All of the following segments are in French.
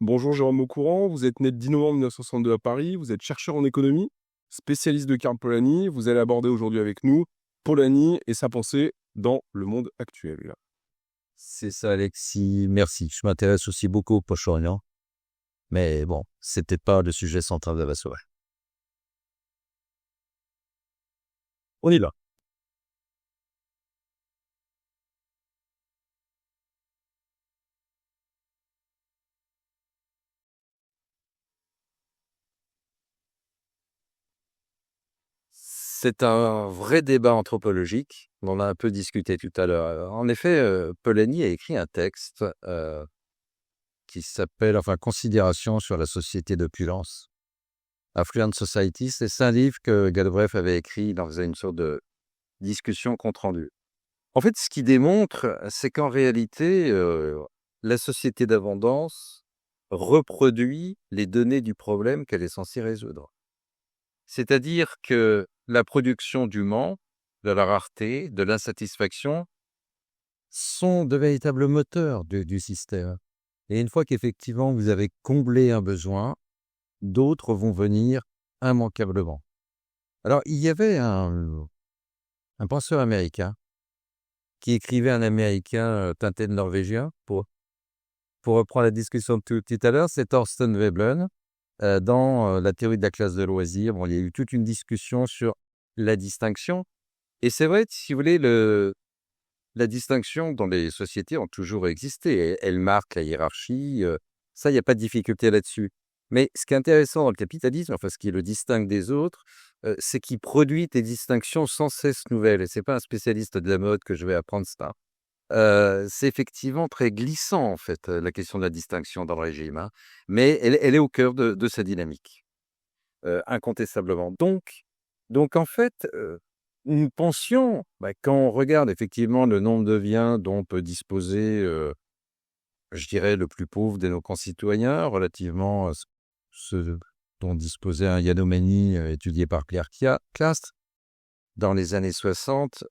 Bonjour Jérôme Aucourant, vous êtes né le 10 novembre 1962 à Paris, vous êtes chercheur en économie, spécialiste de Karl Polanyi, vous allez aborder aujourd'hui avec nous Polanyi et sa pensée dans le monde actuel. C'est ça, Alexis. Merci. Je m'intéresse aussi beaucoup au Proche-Orient. Mais bon, c'est peut-être pas le sujet central de la soirée. On y va. C'est un vrai débat anthropologique. On en a un peu discuté tout à l'heure. En effet, Polanyi a écrit un texte qui s'appelle, Considération sur la société d'opulence. Affluent Society, c'est un livre que Galbraith avait écrit. Il en faisait une sorte de discussion compte rendu. En fait, ce qui démontre, c'est qu'en réalité, la société d'abondance reproduit les données du problème qu'elle est censée résoudre. C'est-à-dire que la production du manque, de la rareté, de l'insatisfaction sont de véritables moteurs du système. Et une fois qu'effectivement vous avez comblé un besoin, d'autres vont venir immanquablement. Alors, il y avait un penseur américain qui écrivait un américain teinté de norvégien, pour reprendre la discussion de tout à l'heure, c'est Thorsten Veblen. Dans la théorie de la classe de loisirs, il y a eu toute une discussion sur la distinction. Et c'est vrai, si vous voulez, la distinction dans les sociétés ont toujours existé. Elle marque la hiérarchie. Ça, il n'y a pas de difficulté là-dessus. Mais ce qui est intéressant dans le capitalisme, ce qui le distingue des autres, c'est qu'il produit des distinctions sans cesse nouvelles. Et ce n'est pas un spécialiste de la mode que je vais apprendre ça. C'est effectivement très glissant, en fait, la question de la distinction dans le régime, hein. Mais elle est au cœur de sa dynamique, incontestablement. Donc en fait, nous pensions, quand on regarde effectivement le nombre de biens dont peut disposer, je dirais, le plus pauvre de nos concitoyens, relativement à ce dont disposait un Yanomami étudié par Claire Clast dans les années 60,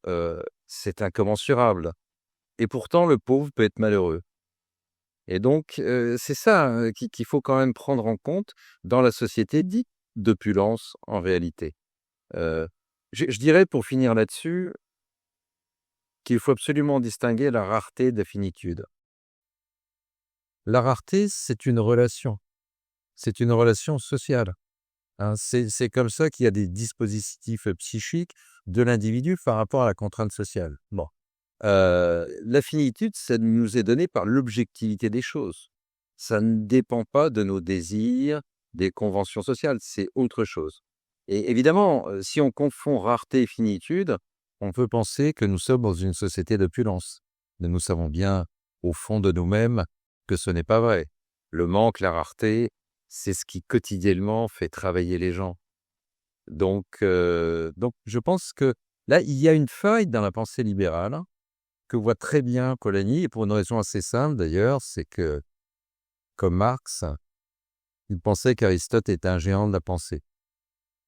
c'est incommensurable. Et pourtant, le pauvre peut être malheureux. Et donc, c'est ça qu'il faut quand même prendre en compte dans la société dite d'opulence en réalité. Je dirais, pour finir là-dessus, qu'il faut absolument distinguer la rareté de la finitude. La rareté, c'est une relation sociale, hein. C'est comme ça qu'il y a des dispositifs psychiques de l'individu par rapport à la contrainte sociale. Bon. La finitude, ça nous est donné par l'objectivité des choses. Ça ne dépend pas de nos désirs, des conventions sociales, c'est autre chose. Et évidemment, si on confond rareté et finitude, on peut penser que nous sommes dans une société d'opulence. Mais nous savons bien, au fond de nous-mêmes, que ce n'est pas vrai. Le manque, la rareté, c'est ce qui quotidiennement fait travailler les gens. Donc je pense que là, il y a une faille dans la pensée libérale que voit très bien Polanyi, et pour une raison assez simple d'ailleurs, c'est que, comme Marx, il pensait qu'Aristote était un géant de la pensée.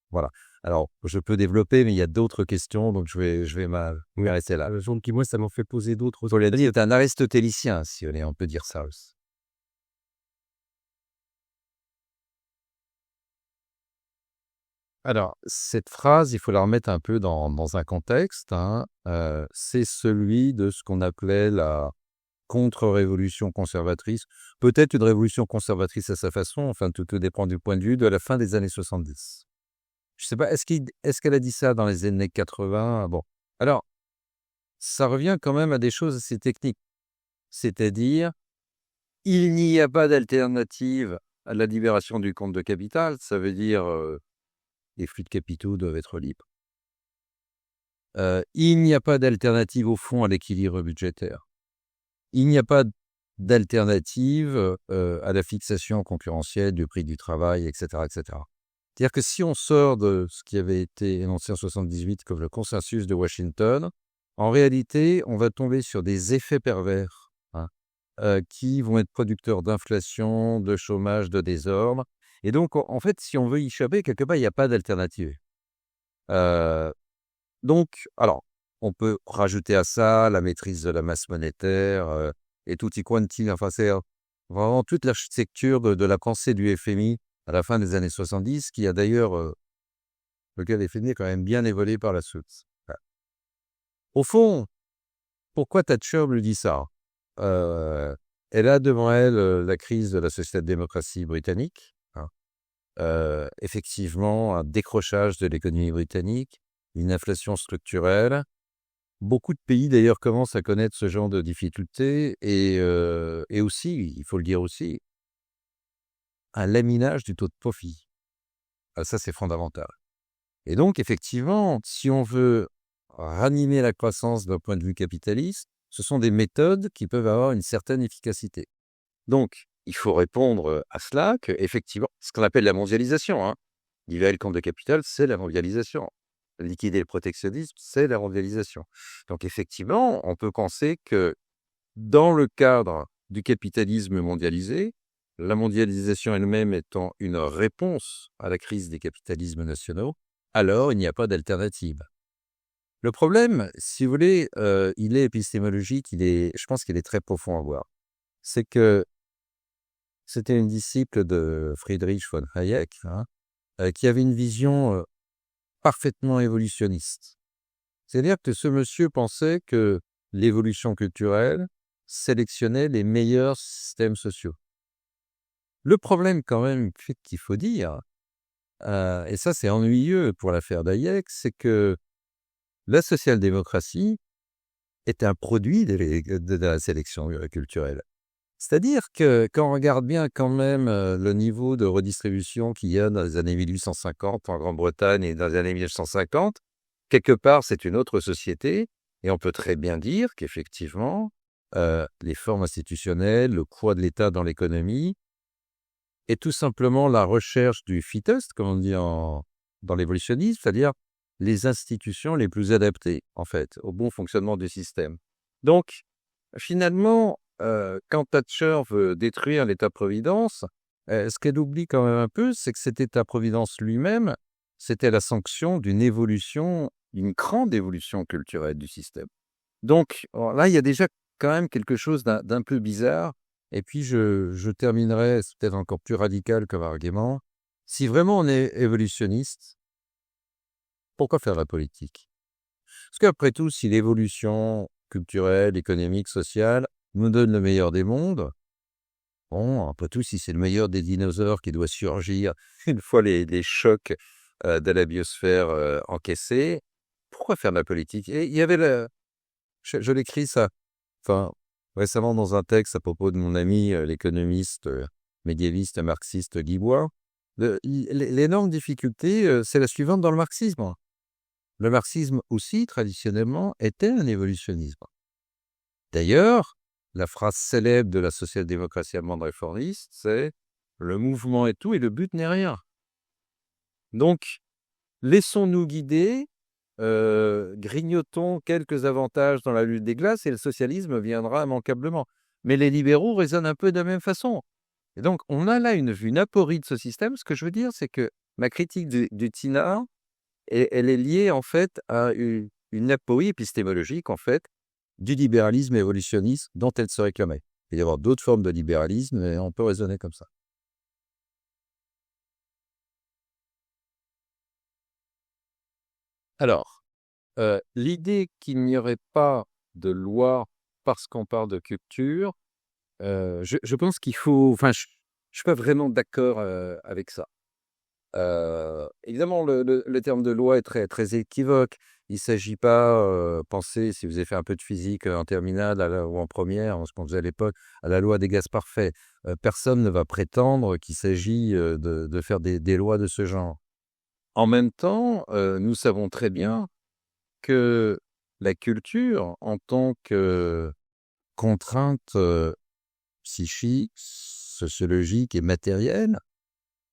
Voilà. Alors, je peux développer, mais il y a d'autres questions, donc je vais m'arrêter là. Donc, moi, ça m'en fait poser d'autres. Polanyi est un aristotélicien, si on peut dire ça aussi. Alors, cette phrase, il faut la remettre un peu dans un contexte, hein. C'est celui de ce qu'on appelait la contre-révolution conservatrice. Peut-être une révolution conservatrice à sa façon, tout dépend du point de vue, de la fin des années 70. Je ne sais pas, est-ce qu'elle a dit ça dans les années 80? Bon, alors, ça revient quand même à des choses assez techniques. C'est-à-dire, il n'y a pas d'alternative à la libération du compte de capital. Ça veut dire les flux de capitaux doivent être libres. Il n'y a pas d'alternative au fond à l'équilibre budgétaire. Il n'y a pas d'alternative à la fixation concurrentielle du prix du travail, etc., etc. C'est-à-dire que si on sort de ce qui avait été énoncé en 78 comme le consensus de Washington, en réalité, on va tomber sur des effets pervers, hein, qui vont être producteurs d'inflation, de chômage, de désordre. Et donc, en fait, si on veut y échapper, quelque part, il n'y a pas d'alternative. Donc, alors, on peut rajouter à ça la maîtrise de la masse monétaire et tutti quanti. vraiment toute l'architecture de la pensée du FMI à la fin des années 70, qui a d'ailleurs, lequel FMI a quand même bien évolué par la suite. Voilà. Au fond, pourquoi Thatcher me dit ça? Elle a devant elle la crise de la social-démocratie britannique, hein. Effectivement, un décrochage de l'économie britannique, une inflation structurelle. Beaucoup de pays d'ailleurs commencent à connaître ce genre de difficultés et aussi, il faut le dire aussi, un laminage du taux de profit. Ah, ça, c'est fondamental. Et donc, effectivement, si on veut ranimer la croissance d'un point de vue capitaliste, ce sont des méthodes qui peuvent avoir une certaine efficacité. Donc, il faut répondre à cela, que effectivement, ce qu'on appelle la mondialisation, hein. Libérer le compte de capital, c'est la mondialisation. Liquider le protectionnisme, c'est la mondialisation. Donc, effectivement, on peut penser que dans le cadre du capitalisme mondialisé, la mondialisation elle-même étant une réponse à la crise des capitalismes nationaux, alors il n'y a pas d'alternative. Le problème, si vous voulez, il est épistémologique, je pense qu'il est très profond à voir. C'est que c'était une disciple de Friedrich von Hayek, hein, qui avait une vision parfaitement évolutionniste. C'est-à-dire que ce monsieur pensait que l'évolution culturelle sélectionnait les meilleurs systèmes sociaux. Le problème quand même qu'il faut dire, et ça c'est ennuyeux pour l'affaire d'Hayek, c'est que la social-démocratie est un produit de la sélection culturelle. C'est-à-dire que quand on regarde bien quand même le niveau de redistribution qu'il y a dans les années 1850 en Grande-Bretagne et dans les années 1950, quelque part c'est une autre société et on peut très bien dire qu'effectivement les formes institutionnelles, le poids de l'État dans l'économie et tout simplement la recherche du fittest, comme on dit dans l'évolutionnisme, c'est-à-dire les institutions les plus adaptées en fait au bon fonctionnement du système. Donc finalement, quand Thatcher veut détruire l'État-providence, ce qu'elle oublie quand même un peu, c'est que cet État-providence lui-même, c'était la sanction d'une évolution, une grande évolution culturelle du système. Donc là, il y a déjà quand même quelque chose d'un peu bizarre. Et puis je terminerai, c'est peut-être encore plus radical comme argument. Si vraiment on est évolutionniste, pourquoi faire la politique? Parce qu'après tout, si l'évolution culturelle, économique, sociale nous donne le meilleur des mondes, bon, après tout, si c'est le meilleur des dinosaures qui doit surgir une fois les chocs de la biosphère encaissés, pourquoi faire de la politique? Et il y avait je l'écris ça, enfin, récemment dans un texte à propos de mon ami, l'économiste médiéviste marxiste Guy Bois. L'énorme difficulté, c'est la suivante dans le marxisme. Le marxisme aussi, traditionnellement, était un évolutionnisme. D'ailleurs, la phrase célèbre de la social-démocratie allemande réformiste, c'est « le mouvement est tout et le but n'est rien ». Donc, laissons-nous guider, grignotons quelques avantages dans la lutte des classes et le socialisme viendra immanquablement. Mais les libéraux raisonnent un peu de la même façon. Et donc, on a là une aporie de ce système. Ce que je veux dire, c'est que ma critique du TINA, elle est liée en fait à une aporie épistémologique en fait du libéralisme évolutionniste dont elle se réclamait. Il peut y avoir d'autres formes de libéralisme, mais on peut raisonner comme ça. Alors, l'idée qu'il n'y aurait pas de loi parce qu'on parle de culture, je pense qu'il faut... Enfin, je ne suis pas vraiment d'accord avec ça. Évidemment, le terme de loi est très, très équivoque. Il ne s'agit pas, pensez, si vous avez fait un peu de physique en terminale ou en première, ce qu'on faisait à l'époque, à la loi des gaz parfaits. Personne ne va prétendre qu'il s'agit de faire des lois de ce genre. En même temps, nous savons très bien que la culture, en tant que contrainte psychique, sociologique et matérielle,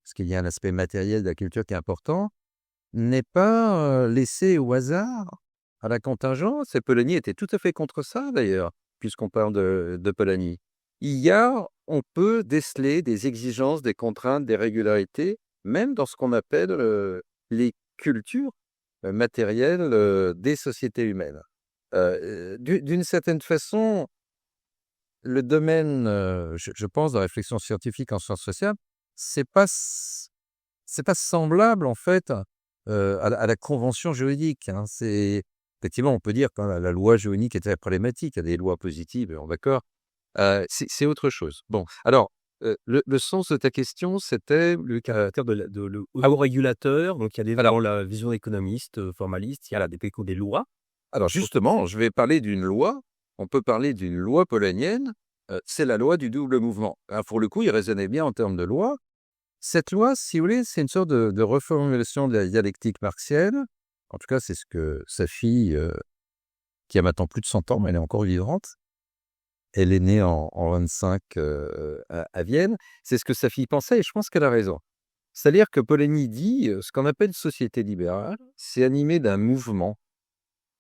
parce qu'il y a un aspect matériel de la culture qui est important, n'est pas laissée au hasard, à la contingence. Et Polanyi était tout à fait contre ça, d'ailleurs, puisqu'on parle de Polanyi. On peut déceler des exigences, des contraintes, des régularités, même dans ce qu'on appelle les cultures matérielles des sociétés humaines. D'une certaine façon, le domaine, je pense, de la réflexion scientifique en sciences sociales, c'est pas semblable, en fait, à la convention juridique, hein. C'est effectivement, on peut dire que la loi juridique est très problématique. Il y a des lois positives, on est d'accord. C'est autre chose. Bon, alors, le sens de ta question, c'était Le caractère de le haut régulateur, donc il y a des alors dans la vision économiste, formaliste, il y a des lois. alors justement, je vais parler d'une loi. On peut parler d'une loi polanyienne, c'est la loi du double mouvement. Alors pour le coup, il raisonnait bien en termes de loi. Cette loi, si vous voulez, c'est une sorte de reformulation de la dialectique marxienne. En tout cas, c'est ce que sa fille, qui a maintenant plus de 100 ans, mais elle est encore vivante. Elle est née en 25 à Vienne. C'est ce que sa fille pensait et je pense qu'elle a raison. C'est-à-dire que Polanyi dit ce qu'on appelle société libérale, c'est animé d'un mouvement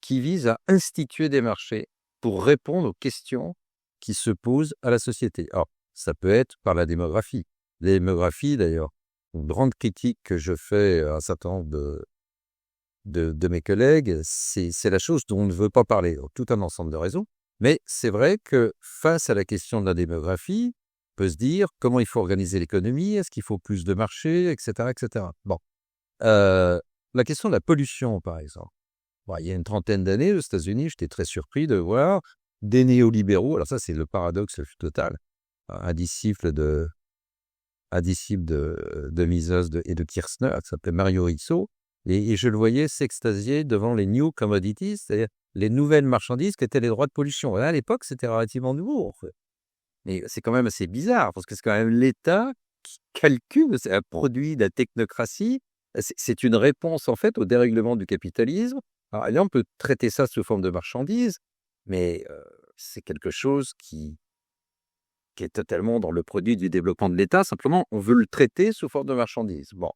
qui vise à instituer des marchés pour répondre aux questions qui se posent à la société. Alors, ça peut être par la démographie. La démographie, d'ailleurs, une grande critique que je fais à un certain nombre de mes collègues, c'est la chose dont on ne veut pas parler. Donc, tout un ensemble de raisons. Mais c'est vrai que face à la question de la démographie, on peut se dire comment il faut organiser l'économie, est-ce qu'il faut plus de marchés, etc., etc. Bon. La question de la pollution, par exemple. Bon, il y a une trentaine d'années, aux États-Unis, j'étais très surpris de voir des néolibéraux. Alors ça, c'est le paradoxe le plus total. Un disciple de Mises et de Kirchner, qui s'appelait Mario Rizzo, et je le voyais s'extasier devant les new commodities, c'est-à-dire les nouvelles marchandises qui étaient les droits de pollution. Et là, à l'époque, c'était relativement nouveau, en fait. Mais c'est quand même assez bizarre, parce que c'est quand même l'État qui calcule, c'est un produit de la technocratie, c'est une réponse, en fait, au dérèglement du capitalisme. Alors là, on peut traiter ça sous forme de marchandise, mais c'est quelque chose qui est totalement dans le produit du développement de l'État. Simplement, on veut le traiter sous forme de marchandise. Bon,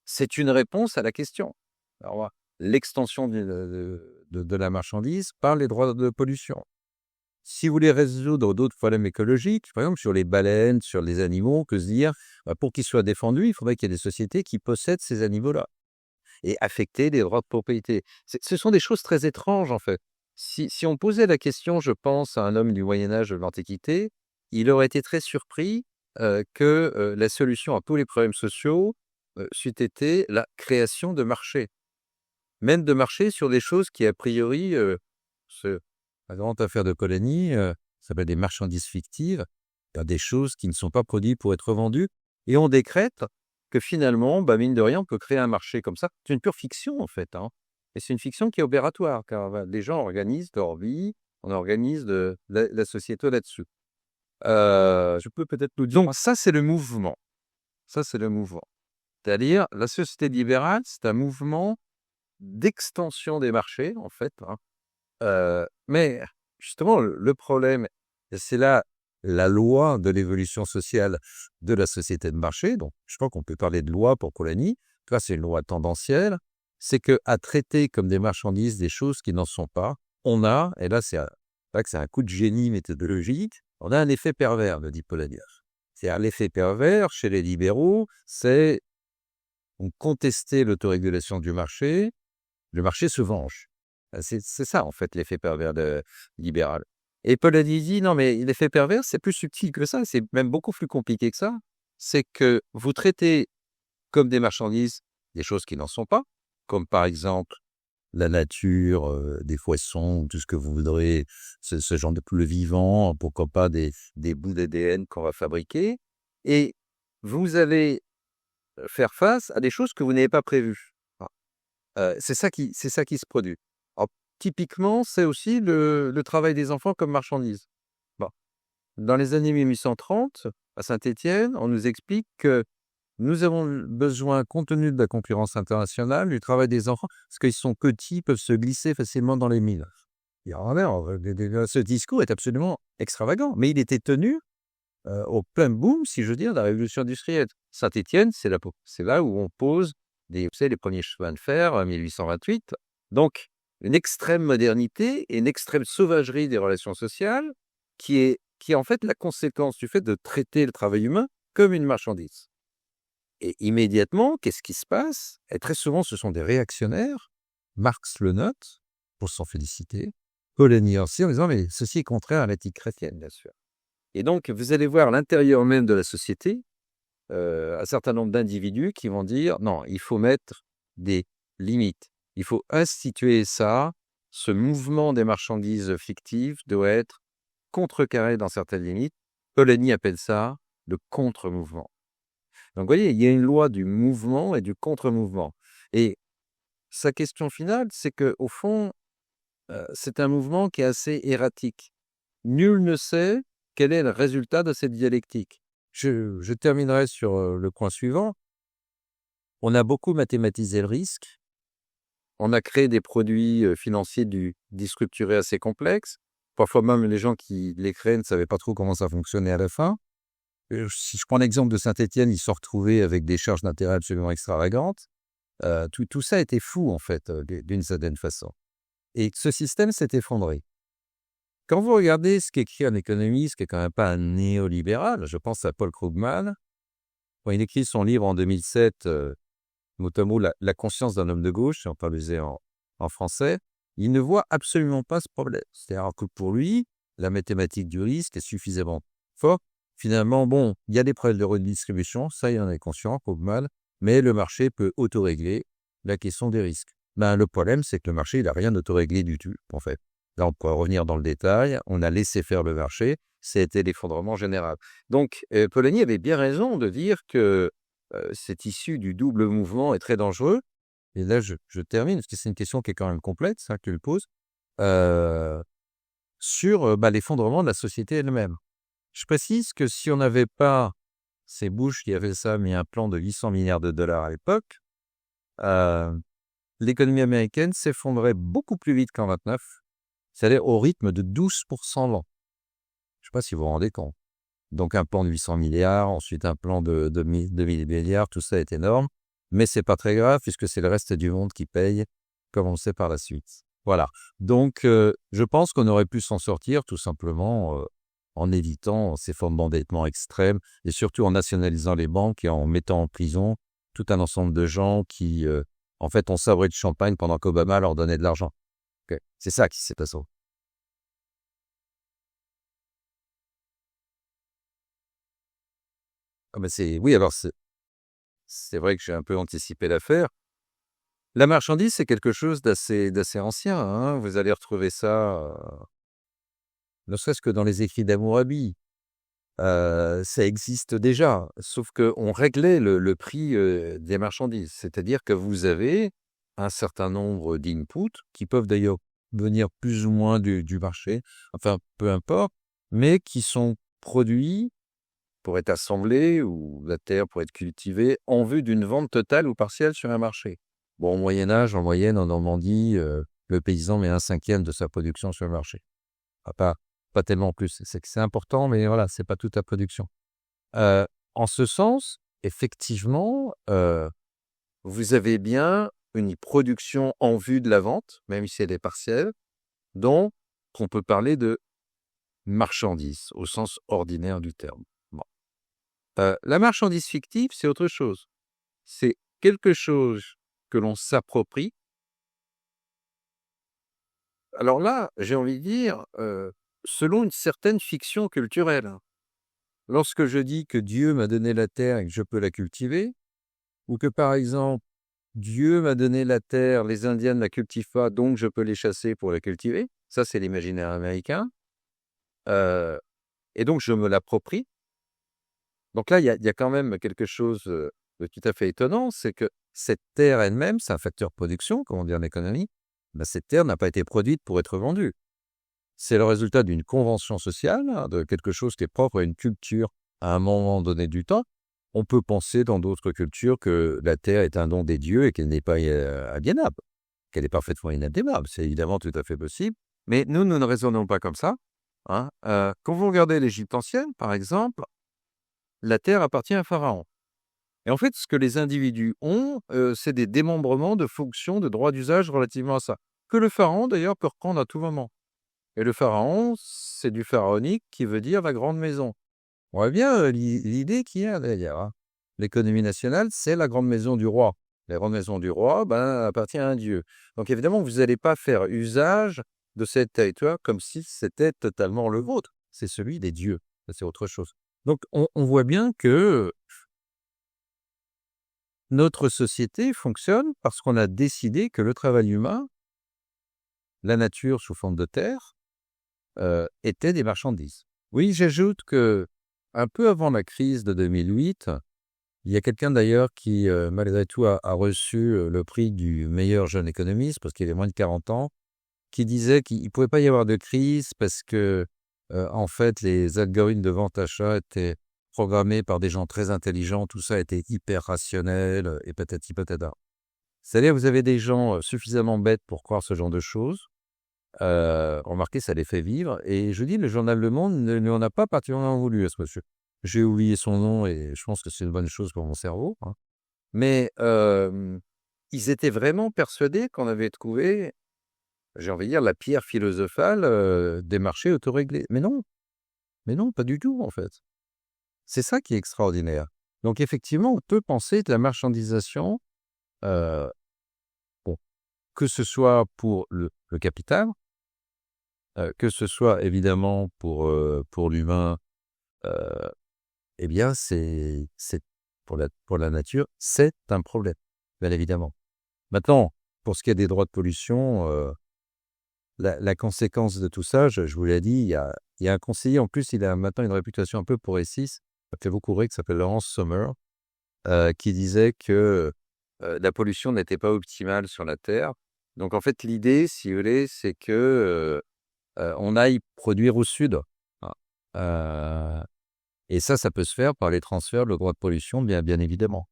c'est une réponse à la question. Alors, voilà, l'extension de la marchandise par les droits de pollution. Si vous voulez résoudre d'autres problèmes écologiques, par exemple sur les baleines, sur les animaux, que se dire, pour qu'ils soient défendus, il faudrait qu'il y ait des sociétés qui possèdent ces animaux-là et affecter les droits de propriété. Ce sont des choses très étranges, en fait. Si on posait la question, je pense, à un homme du Moyen-Âge, de l'Antiquité, il aurait été très surpris que la solution à tous les problèmes sociaux c'eût été la création de marchés. Même de marchés sur des choses qui, a priori, la grande affaire de Polanyi, ça s'appelle des marchandises fictives, des choses qui ne sont pas produites pour être vendues, et on décrète que finalement, mine de rien, on peut créer un marché comme ça. C'est une pure fiction, en fait, hein. Et c'est une fiction qui est opératoire, car les gens organisent leur vie, on organise la société là-dessus. Je peux peut-être nous dire Donc ça, c'est le mouvement. Ça, c'est le mouvement. C'est-à-dire, la société libérale, c'est un mouvement d'extension des marchés, en fait, hein. Mais justement, le problème, et c'est là la loi de l'évolution sociale de la société de marché, donc je crois qu'on peut parler de loi pour Polanyi, là c'est une loi tendancielle, c'est qu'à traiter comme des marchandises des choses qui n'en sont pas, on a, et là c'est un coup de génie méthodologique, on a un effet pervers, me dit Polanyi. C'est-à-dire l'effet pervers chez les libéraux, c'est contester l'autorégulation du marché, le marché se venge. C'est ça, en fait, l'effet pervers libéral. Et Polanyi dit, non, mais l'effet pervers, c'est plus subtil que ça, c'est même beaucoup plus compliqué que ça. C'est que vous traitez comme des marchandises des choses qui n'en sont pas, comme par exemple la nature, des poissons, tout ce que vous voudrez, ce genre de plus vivant, pourquoi pas des bouts d'ADN qu'on va fabriquer. Et vous allez faire face à des choses que vous n'avez pas prévues. C'est ça qui se produit. Alors, typiquement, c'est aussi le travail des enfants comme marchandise. Bon. Dans les années 1830, à Saint-Étienne, on nous explique que nous avons besoin, compte tenu de la concurrence internationale, du travail des enfants, parce qu'ils sont petits, peuvent se glisser facilement dans les mines. Ce discours est absolument extravagant, mais il était tenu au plein boom, si je veux dire, de la révolution industrielle. Saint-Étienne, c'est là où on pose les premiers chemins de fer en 1828. Donc, une extrême modernité et une extrême sauvagerie des relations sociales qui est en fait la conséquence du fait de traiter le travail humain comme une marchandise. Et immédiatement, qu'est-ce qui se passe? Et très souvent, ce sont des réactionnaires. Marx le note, pour s'en féliciter. Polanyi aussi en disant mais ceci est contraire à l'éthique chrétienne, bien sûr. Et donc, vous allez voir à l'intérieur même de la société un certain nombre d'individus qui vont dire non, il faut mettre des limites. Il faut instituer ça. Ce mouvement des marchandises fictives doit être contrecarré dans certaines limites. Polanyi appelle ça le contre-mouvement. Donc, vous voyez, il y a une loi du mouvement et du contre-mouvement. Et sa question finale, c'est qu'au fond, c'est un mouvement qui est assez erratique. Nul ne sait quel est le résultat de cette dialectique. Je terminerai sur le point suivant. On a beaucoup mathématisé le risque. On a créé des produits financiers structurés assez complexes. Parfois même, les gens qui les créaient ne savaient pas trop comment ça fonctionnait à la fin. Si je prends l'exemple de Saint-Étienne, ils se sont retrouvés avec des charges d'intérêt absolument extravagantes. Tout ça était fou, en fait, d'une certaine façon. Et ce système s'est effondré. Quand vous regardez ce qu'écrit un économiste, qui n'est quand même pas un néolibéral, je pense à Paul Krugman, quand il écrit son livre en 2007, mot à mot, La conscience d'un homme de gauche, si on traduisait en français, il ne voit absolument pas ce problème. C'est-à-dire que pour lui, la mathématique du risque est suffisamment forte. Finalement, bon, il y a des problèmes de redistribution, ça, il en est conscient, Krugman, mais le marché peut autorégler la question des risques. Le problème, c'est que le marché, il n'a rien autoréglé du tout, en fait. Là, on pourrait revenir dans le détail. On a laissé faire le marché. C'était l'effondrement général. Donc, Polanyi avait bien raison de dire que cette issue du double mouvement est très dangereux. Et là, je termine, parce que c'est une question qui est quand même complète, ça, que je pose, sur l'effondrement de la société elle-même. Je précise que si on n'avait pas, c'est Bush qui avait ça, mis un plan de 800 milliards de dollars à l'époque, l'économie américaine s'effondrait beaucoup plus vite qu'en 29, c'est-à-dire au rythme de 12% l'an. Je ne sais pas si vous vous rendez compte. Donc un plan de 800 milliards, ensuite un plan de 2000 milliards, tout ça est énorme, mais ce n'est pas très grave puisque c'est le reste du monde qui paye, comme on le sait par la suite. Voilà. Donc je pense qu'on aurait pu s'en sortir tout simplement en évitant ces formes d'endettement extrêmes et surtout en nationalisant les banques et en mettant en prison tout un ensemble de gens qui, en fait, ont sabré de champagne pendant qu'Obama leur donnait de l'argent. Okay. C'est ça qui s'est passé. Oui, alors c'est vrai que j'ai un peu anticipé l'affaire. La marchandise, c'est quelque chose d'assez ancien. Hein. Vous allez retrouver ça, ne serait-ce que dans les écrits d'Hammurabi. Ça existe déjà, sauf qu'on réglait le prix des marchandises. C'est-à-dire que vous avez un certain nombre d'inputs qui peuvent d'ailleurs venir plus ou moins du marché, enfin peu importe, mais qui sont produits pour être assemblés ou la terre pour être cultivée en vue d'une vente totale ou partielle sur un marché. Bon, au Moyen-Âge, en moyenne, en Normandie, le paysan met 1/5 de sa production sur le marché. Pas tellement plus. C'est important, mais voilà, c'est pas toute la production. En ce sens, effectivement, vous avez bien une production en vue de la vente, même si elle est partielle, donc on peut parler de marchandise au sens ordinaire du terme. Bon. La marchandise fictive, c'est autre chose. C'est quelque chose que l'on s'approprie. Alors là, j'ai envie de dire, selon une certaine fiction culturelle. Lorsque je dis que Dieu m'a donné la terre et que je peux la cultiver, ou que par exemple, Dieu m'a donné la terre, les Indiens ne la cultivent pas, donc je peux les chasser pour la cultiver, ça c'est l'imaginaire américain, et donc je me l'approprie. Donc là, il y a quand même quelque chose de tout à fait étonnant, c'est que cette terre elle-même, c'est un facteur de production, comme on dit en économie, cette terre n'a pas été produite pour être vendue. C'est le résultat d'une convention sociale, de quelque chose qui est propre à une culture à un moment donné du temps. On peut penser dans d'autres cultures que la terre est un don des dieux et qu'elle n'est pas aliénable, qu'elle est parfaitement inaliénable. C'est évidemment tout à fait possible. Mais nous ne raisonnons pas comme ça. Hein. Quand vous regardez l'Égypte ancienne, par exemple, la terre appartient à Pharaon. Et en fait, ce que les individus ont, c'est des démembrements de fonctions, de droits d'usage relativement à ça, que le Pharaon, d'ailleurs, peut reprendre à tout moment. Et le pharaon, c'est du pharaonique qui veut dire la grande maison. On voit bien l'idée qu'il y a d'ailleurs. Hein. L'économie nationale, c'est la grande maison du roi. La grande maison du roi appartient à un dieu. Donc évidemment, vous n'allez pas faire usage de ces territoires comme si c'était totalement le vôtre. C'est celui des dieux. Ça, c'est autre chose. Donc, on voit bien que notre société fonctionne parce qu'on a décidé que le travail humain, la nature sous forme de terre, étaient des marchandises. Oui, j'ajoute que un peu avant la crise de 2008, il y a quelqu'un d'ailleurs qui, malgré tout, a reçu le prix du meilleur jeune économiste, parce qu'il avait moins de 40 ans, qui disait qu'il ne pouvait pas y avoir de crise parce que, en fait, les algorithmes de vente-achat étaient programmés par des gens très intelligents, tout ça était hyper rationnel, et patati patata. C'est-à-dire, vous avez des gens suffisamment bêtes pour croire ce genre de choses. Remarquez, ça les fait vivre. Et je dis, le journal Le Monde ne lui en a pas particulièrement voulu à ce monsieur. J'ai oublié son nom et je pense que c'est une bonne chose pour mon cerveau, hein. Mais ils étaient vraiment persuadés qu'on avait trouvé, j'ai envie de dire, la pierre philosophale des marchés autoréglés. Mais non, pas du tout en fait. C'est ça qui est extraordinaire. Donc effectivement, on peut penser que la marchandisation, bon, que ce soit pour le capital, que ce soit évidemment pour l'humain, eh bien, c'est pour la nature, c'est un problème, bien évidemment. Maintenant, pour ce qui est des droits de pollution, la conséquence de tout ça, je vous l'ai dit, il y a un conseiller, en plus, il a maintenant une réputation un peu progressiste, ça fait beaucoup rire, qui s'appelle Laurence Sommer, qui disait que la pollution n'était pas optimale sur la Terre. Donc, en fait, l'idée, si vous voulez, c'est que on aille produire au sud, hein. Et ça peut se faire par les transferts de droits de pollution, bien évidemment.